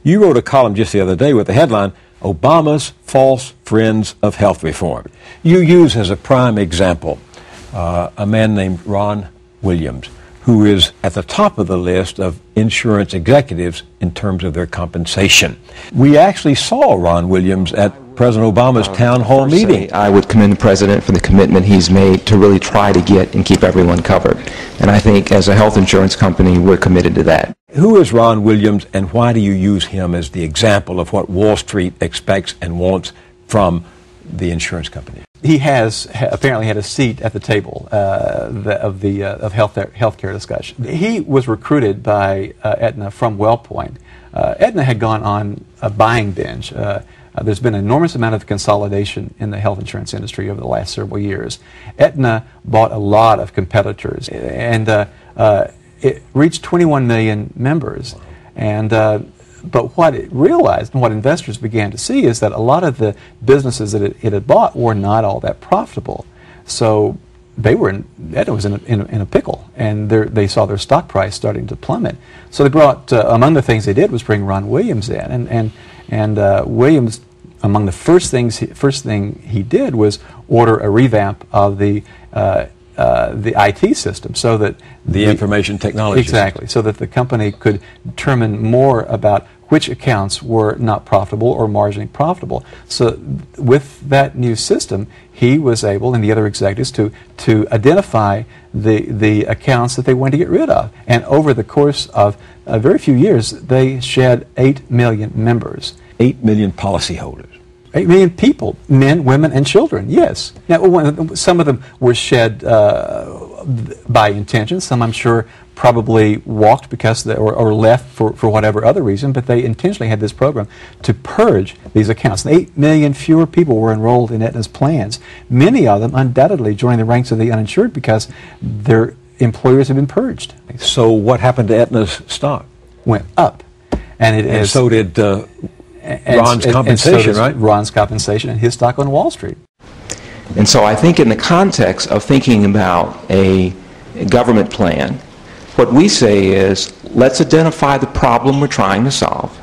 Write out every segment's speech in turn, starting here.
You wrote a column just the other day with the headline, Obama's False Friends of Health Reform. You use as a prime example a man named Ron Williams, who is at the top of the list of insurance executives in terms of their compensation. We actually saw Ron Williams at President Obama's town hall meeting. I would commend the President for the commitment he's made to really try to get and keep everyone covered. And I think as a health insurance company, we're committed to that. Who is Ron Williams, and why do you use him as the example of what Wall Street expects and wants from the insurance company? He has apparently had a seat at the table of healthcare discussion. He was recruited by Aetna from WellPoint. Aetna had gone on a buying binge. There's been an enormous amount of consolidation in the health insurance industry over the last several years. Aetna bought a lot of competitors, and it reached 21 million members. And but what it realized and what investors began to see is that a lot of the businesses that it had bought were not all that profitable. So Aetna was in a pickle, and they saw their stock price starting to plummet. So they brought, among the things they did was bring Ron Williams in, and Williams, among the first thing he did was order a revamp of the IT system, so that the information technology exactly, so that the company could determine more about which accounts were not profitable or marginally profitable. So with that new system, he was able, and the other executives, to identify the accounts that they wanted to get rid of. And over the course of a very few years, they shed 8 million members. 8 million policyholders. 8 million people, men, women, and children, yes. Now, some of them were shed by intention. Some, I'm sure, probably walked because or left for whatever other reason, but they intentionally had this program to purge these accounts. And 8 million fewer people were enrolled in Aetna's plans. Many of them undoubtedly joined the ranks of the uninsured because their employers had been purged. So what happened to Aetna's stock? Went up. And so did Ron's compensation, right? Ron's compensation and his stock on Wall Street. And so I think in the context of thinking about a government plan, what we say is, let's identify the problem we're trying to solve.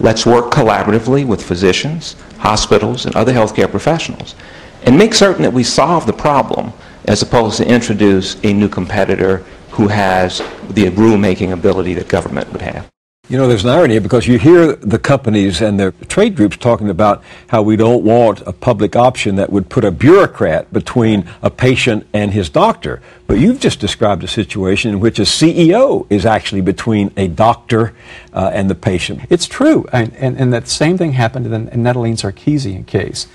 Let's work collaboratively with physicians, hospitals, and other healthcare professionals, and make certain that we solve the problem as opposed to introduce a new competitor who has the rule-making ability that government would have. You know, there's an irony because you hear the companies and their trade groups talking about how we don't want a public option that would put a bureaucrat between a patient and his doctor. But you've just described a situation in which a CEO is actually between a doctor and the patient. It's true. And that same thing happened in the Netherlands Sarkeesian case.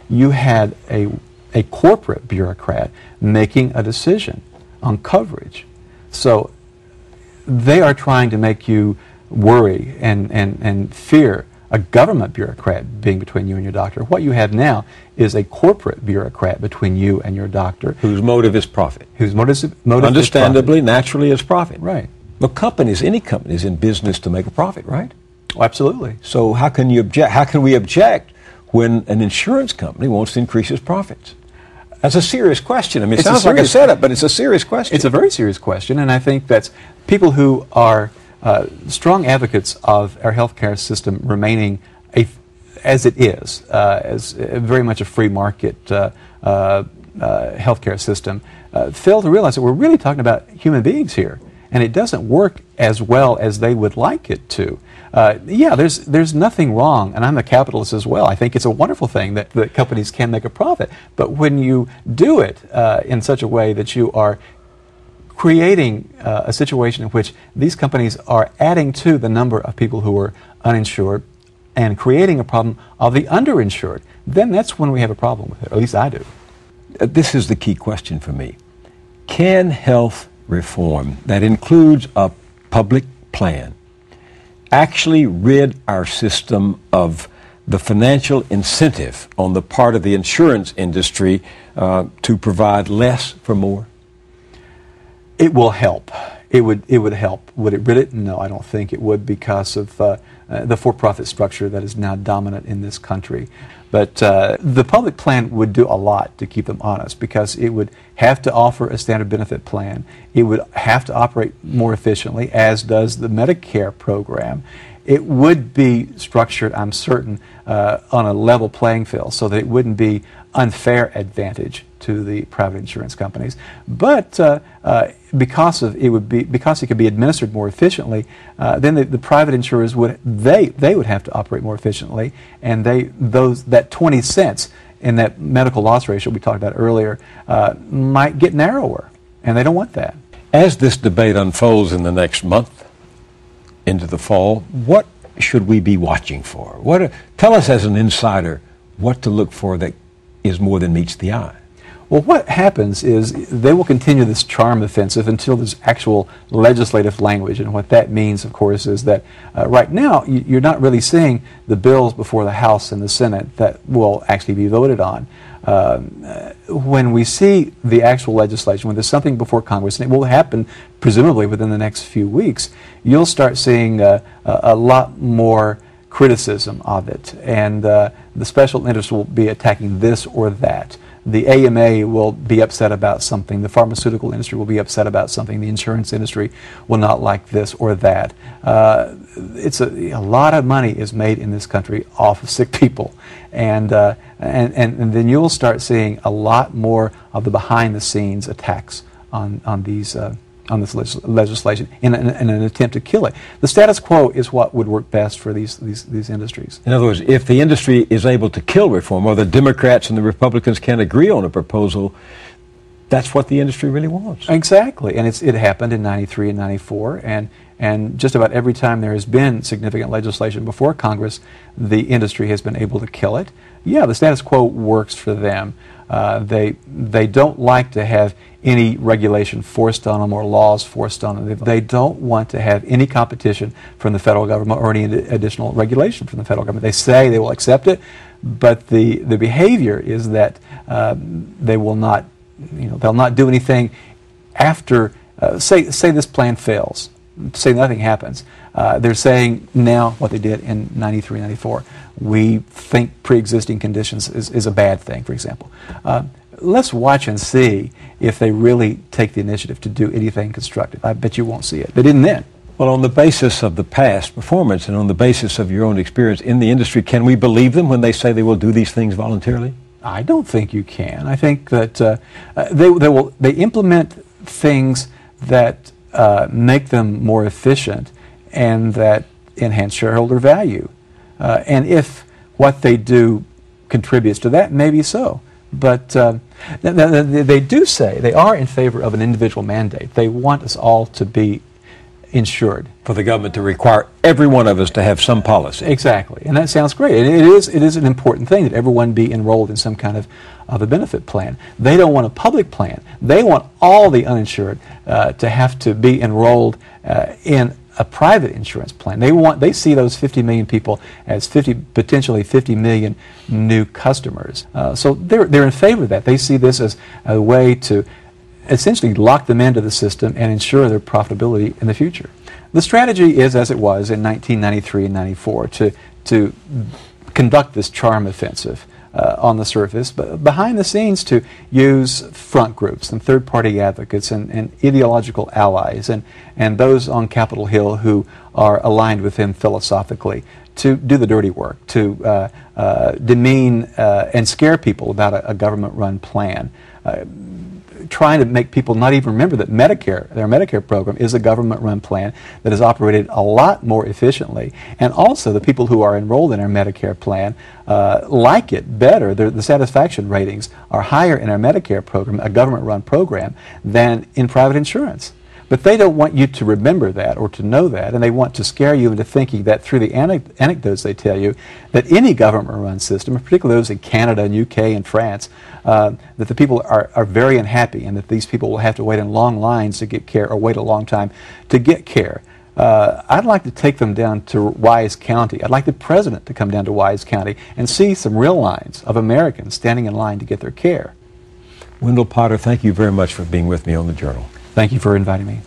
You had a corporate bureaucrat making a decision on coverage. So they are trying to make you worry and fear a government bureaucrat being between you and your doctor. What you have now is a corporate bureaucrat between you and your doctor. Whose motive is profit. Whose motive understandably, is profit. Naturally, is profit. Right. But companies, any company is in business to make a profit, right? Oh, absolutely. So how can you object? How can we object when an insurance company wants to increase its profits? That's a serious question. I mean, it sounds like a setup, but it's a serious question. It's a very serious question, and I think that's people who are strong advocates of our healthcare system remaining as it is, as very much a free market healthcare system, fail to realize that we're really talking about human beings here, and it doesn't work as well as they would like it to. Yeah, there's nothing wrong, and I'm a capitalist as well. I think it's a wonderful thing that companies can make a profit, but when you do it in such a way that you are creating a situation in which these companies are adding to the number of people who are uninsured and creating a problem of the underinsured, then that's when we have a problem with it, at least I do. This is the key question for me. Can health reform that includes a public plan actually rid our system of the financial incentive on the part of the insurance industry to provide less for more? It will help. It would help. Would it rid it? No, I don't think it would, because of the for-profit structure that is now dominant in this country. But the public plan would do a lot to keep them honest, because it would have to offer a standard benefit plan. It would have to operate more efficiently, as does the Medicare program. it would be structured, I'm certain, on a level playing field so that it wouldn't be unfair advantage to the private insurance companies. But because it could be administered more efficiently, then the private insurers would have to operate more efficiently, and that 20 cents in that medical loss ratio we talked about earlier might get narrower, and they don't want that. As this debate unfolds in the next month into the fall, what should we be watching for? Tell us as an insider what to look for that is more than meets the eye. Well, what happens is they will continue this charm offensive until there's actual legislative language. And what that means, of course, is that right now you're not really seeing the bills before the House and the Senate that will actually be voted on. When we see the actual legislation, when there's something before Congress, and it will happen presumably within the next few weeks, you'll start seeing a lot more criticism of it. And the special interests will be attacking this or that. The AMA will be upset about something. The pharmaceutical industry will be upset about something. The insurance industry will not like this or that. It's a lot of money is made in this country off of sick people, and then you'll start seeing a lot more of the behind-the-scenes attacks on this legislation in an attempt to kill it. The status quo is what would work best for these industries. In other words, if the industry is able to kill reform, or the Democrats and the Republicans can't agree on a proposal, that's what the industry really wants. Exactly, and it happened in '93 and '94, and just about every time there has been significant legislation before Congress, the industry has been able to kill it. Yeah, the status quo works for them. They don't like to have any regulation forced on them or laws forced on them. They don't want to have any competition from the federal government or any additional regulation from the federal government. They say they will accept it, but the behavior is that they will not, they'll not do anything after, say this plan fails, say nothing happens. They're saying now what they did in '93, '94. We think pre-existing conditions is a bad thing, for example. Let's watch and see if they really take the initiative to do anything constructive. I bet you won't see it. They didn't then. Well, on the basis of the past performance and on the basis of your own experience in the industry, can we believe them when they say they will do these things voluntarily? I don't think you can. I think that they implement things that make them more efficient and that enhance shareholder value. And if what they do contributes to that, maybe so. But they do say they are in favor of an individual mandate. They want us all to be insured. For the government to require every one of us to have some policy. Exactly, and that sounds great. And it is an important thing that everyone be enrolled in some kind of a benefit plan. They don't want a public plan. They want all the uninsured to have to be enrolled in a private insurance plan. They see those 50 million people as potentially 50 million new customers. So they're in favor of that. They see this as a way to essentially lock them into the system and ensure their profitability in the future. The strategy is as it was in 1993 and 94 to conduct this charm offensive on the surface, but behind the scenes to use front groups and third-party advocates and ideological allies and those on Capitol Hill who are aligned with him philosophically to do the dirty work, to demean and scare people about a government-run plan, trying to make people not even remember that their Medicare program is a government-run plan that is operated a lot more efficiently. And also the people who are enrolled in our Medicare plan like it better. The satisfaction ratings are higher in our Medicare program, a government-run program, than in private insurance. But they don't want you to remember that or to know that, and they want to scare you into thinking that through the anecdotes they tell you that any government-run system, particularly those in Canada and UK and France, that the people are very unhappy and that these people will have to wait in long lines to get care or wait a long time to get care. I'd like to take them down to Wise County. I'd like the president to come down to Wise County and see some real lines of Americans standing in line to get their care. Wendell Potter, thank you very much for being with me on The Journal. Thank you for inviting me.